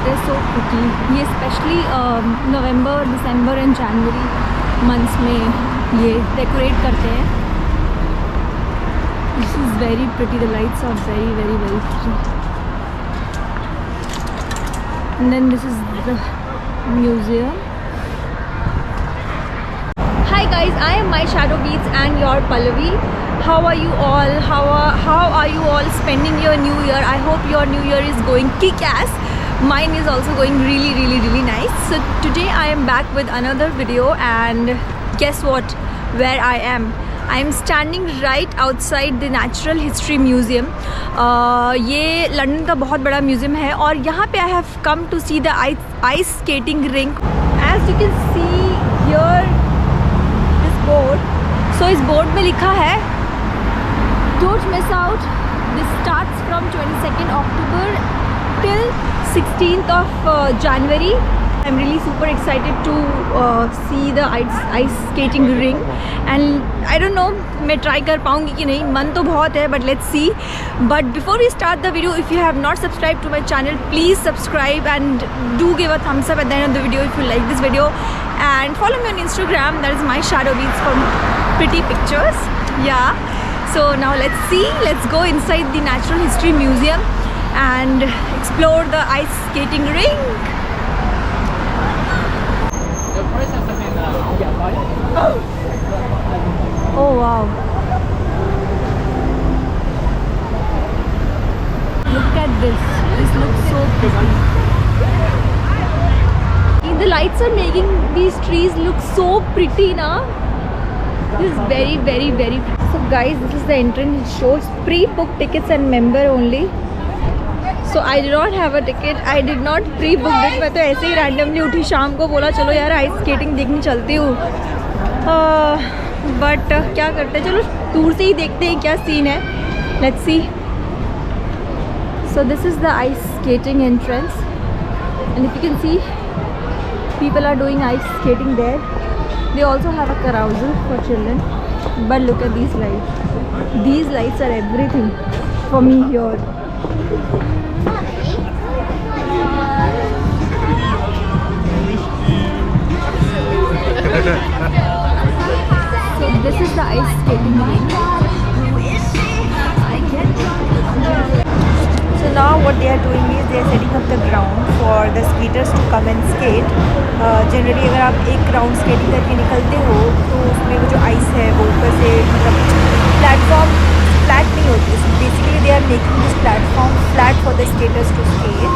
they're so pretty. ये specially November, December and January months में ये डेकोरेट करते हैं. This is very pretty. The lights are very pretty. And then this is the museum. Hi guys, I am My Shadow Beats and your Pallavi. How are you all? How are you all spending your new year? I hope your new year is going kick-ass. Mine is also going really nice. So today I am back with another video, and guess what? Where I am? I am standing right outside the Natural History Museum. ये London का बहुत बड़ा museum है और यहाँ पे I have come to see the ice skating rink. As you can see here, this board. So इस board में लिखा है Don't miss out. This starts from 22nd October till 16th of January. I'm really super excited to see the ice skating ring, and I don't know मैं try कर पाऊँगी कि नहीं. मन तो बहुत है, but let's see. But before we start the video, if you have not subscribed to my channel, please subscribe and do give a thumbs up at the end of the video if you like this video, and follow me on Instagram. That is My Shadow Beats for pretty pictures. Yeah. So now let's see. Let's go inside the Natural History Museum and explore the ice skating rink. Oh wow. Look at this. This looks so pretty. The lights are making these trees look so pretty now. This is very pretty. So guys, this is the entrance. It shows pre-book tickets and member only. So I did not have a ticket. I did not pre-book it. मैं तो ऐसे ही randomly उठी शाम को, बोला चलो यार ice skating देखने चलती हूँ. But क्या करते हैं, चलो दूर से ही देखते हैं क्या सीन है. Let's see. So this is the ice skating entrance, and if you can see, people are doing ice skating there. They also have a carousel for children. But look at these lights. These lights are everything for me here. So this is the ice skating rink. So now what they are doing is they are setting up the ground for the skaters to come and skate. Generally अगर आप एक round skating करके निकलते हो तो उसमें वो जो आइस है वो ऊपर से मतलब प्लेटफॉर्म फ्लैट नहीं होती. So basically they are making this platform flat for the skaters to skate.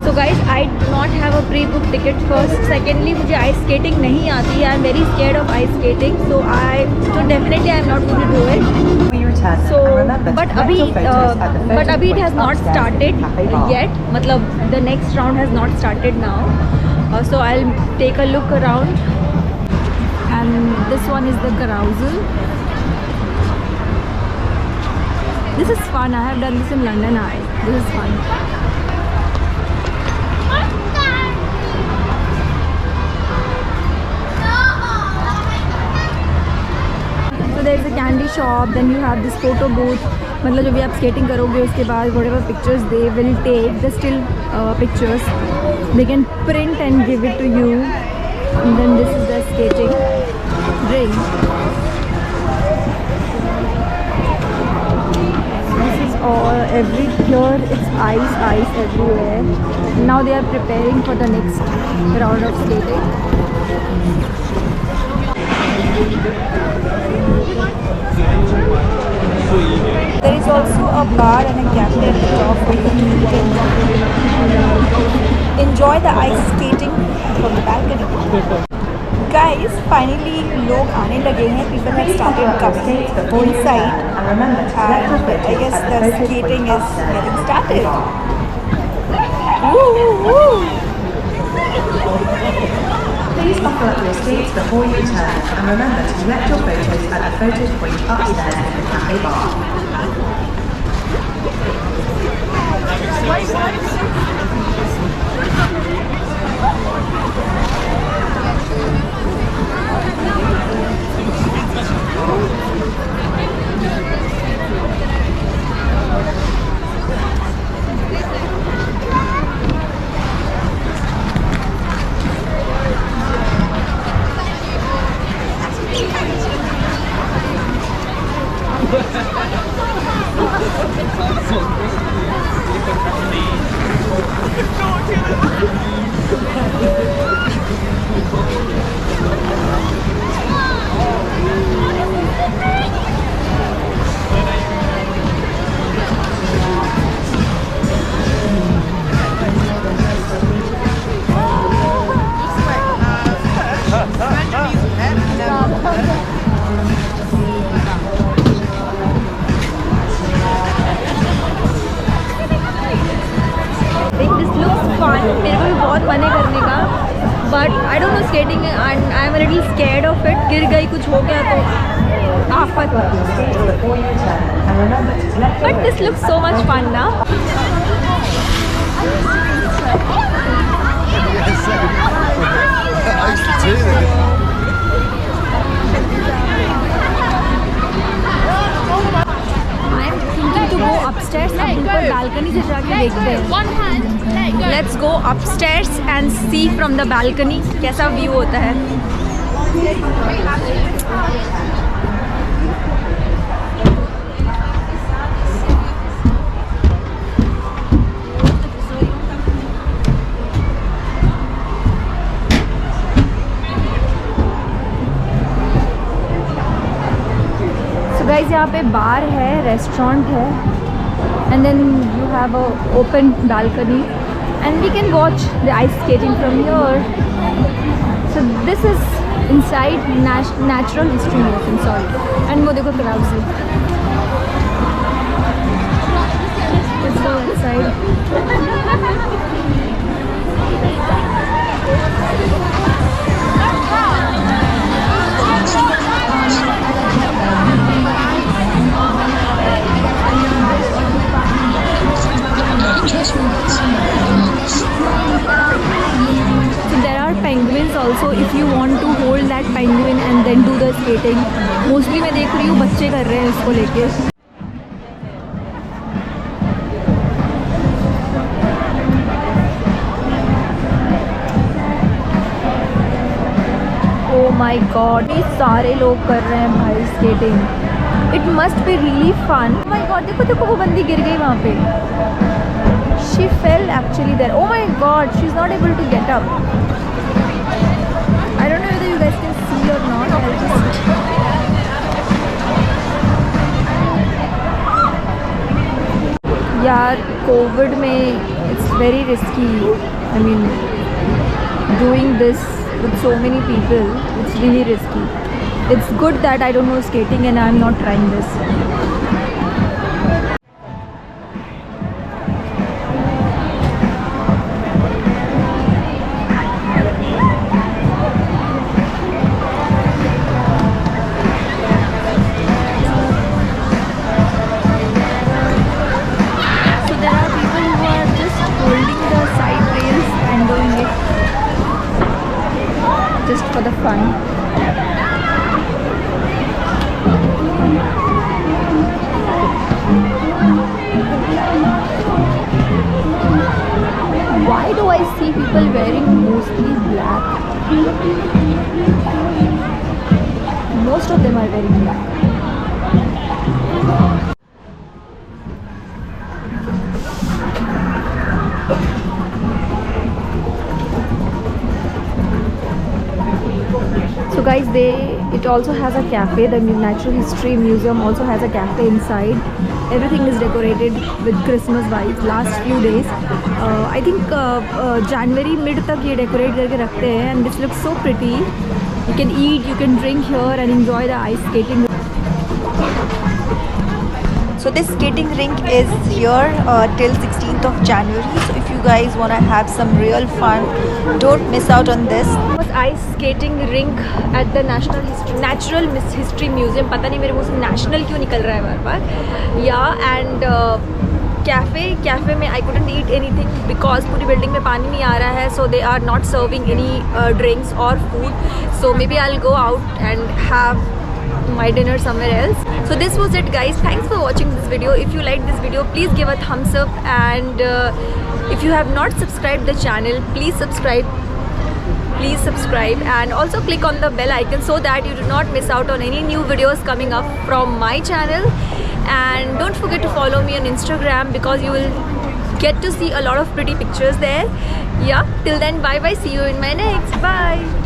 So guys, I do not have a pre-book ticket first. Secondly, मुझे ice skating नहीं आती. I am very scared of ice skating. So definitely I am not going to do it. So but अभी it has not started yet. मतलब the next round has not started now. So I'll take a look around. And this one is the carousel. This is fun. I have done this in London. This is fun. So there is a candy shop. Then you have this photo booth. मतलब जब भी आप skating करोगे उसके बाद whatever pictures they will take, the still pictures they can print and give it to you. And then this is the skating ring. This is all here. It's ice everywhere. Now they are preparing for the next round of skating. There is also a bar and a cafe at the top where you can enjoy the ice skating from the balcony. Guys, finally लोग आने लगे हैं. People have started coming inside, and I guess the skating is getting started. Woo! Please buckle up your seats before you turn, and remember to collect your photos at the photo point upstairs in the cafe bar. This looks fun. मेरे को भी बहुत मन है करने का, but I don't know skating and I am little scared of it. गिर गई, कुछ हो गया तो आफत. But this looks so much fun ना. To go upstairs, हम ऊपर balcony से जाके देखते हैं. Let's go upstairs and see from the balcony कैसा व्यू होता है. गाइस यहाँ पे बार है, रेस्टोरेंट है, and then you have a open balcony and we can watch the ice skating from here. So this is inside natural history museum. Sorry. And वो देखो clouds है. Let's go inside. Penguins also, if you want to hold that penguin and then do the skating. Mostly मैं देख रही हूँ बच्चे कर रहे हैं इसको लेके. Oh my God, ये सारे लोग कर रहे हैं भाई skating. It must be really fun. Oh my God, देखो देखो वो बंदी गिर गई वहाँ पे. She fell actually there. Oh my God, she's not able to get up. I don't know whether you guys can see or not. I'll just... यार Covid में it's very risky. I mean, doing this with so many people, it's really risky. It's good that I don't know skating and I'm not trying this. Just for the fun. Why do I see people wearing mostly black? Most of them are wearing black. So guys, it also has a cafe. The Natural History Museum also has a cafe inside. Everything is decorated with Christmas vibes. Last few days, I think January mid तक ये decorate करके रखते हैं, and this looks so pretty. You can eat, you can drink here and enjoy the ice skating. So this skating rink is here till 16th of January. So if you guys want to have some real fun, don't miss out on this. Ice skating rink at the Natural History Museum. पता नहीं मेरे मुँह से national क्यों निकल रहा है बार-बार. Yeah, and cafe में I couldn't eat anything because पूरी building में पानी नहीं आ रहा है. So they are not serving any drinks or food. So maybe I'll go out and have my dinner somewhere else. So this was it guys. Thanks for watching this video. If you liked this video, please give a thumbs up, and if you have not subscribed the channel, please subscribe and also click on the bell icon so that you do not miss out on any new videos coming up from my channel. And don't forget to follow me on Instagram because you will get to see a lot of pretty pictures there. Yeah, till then, bye bye, see you in my next. Bye.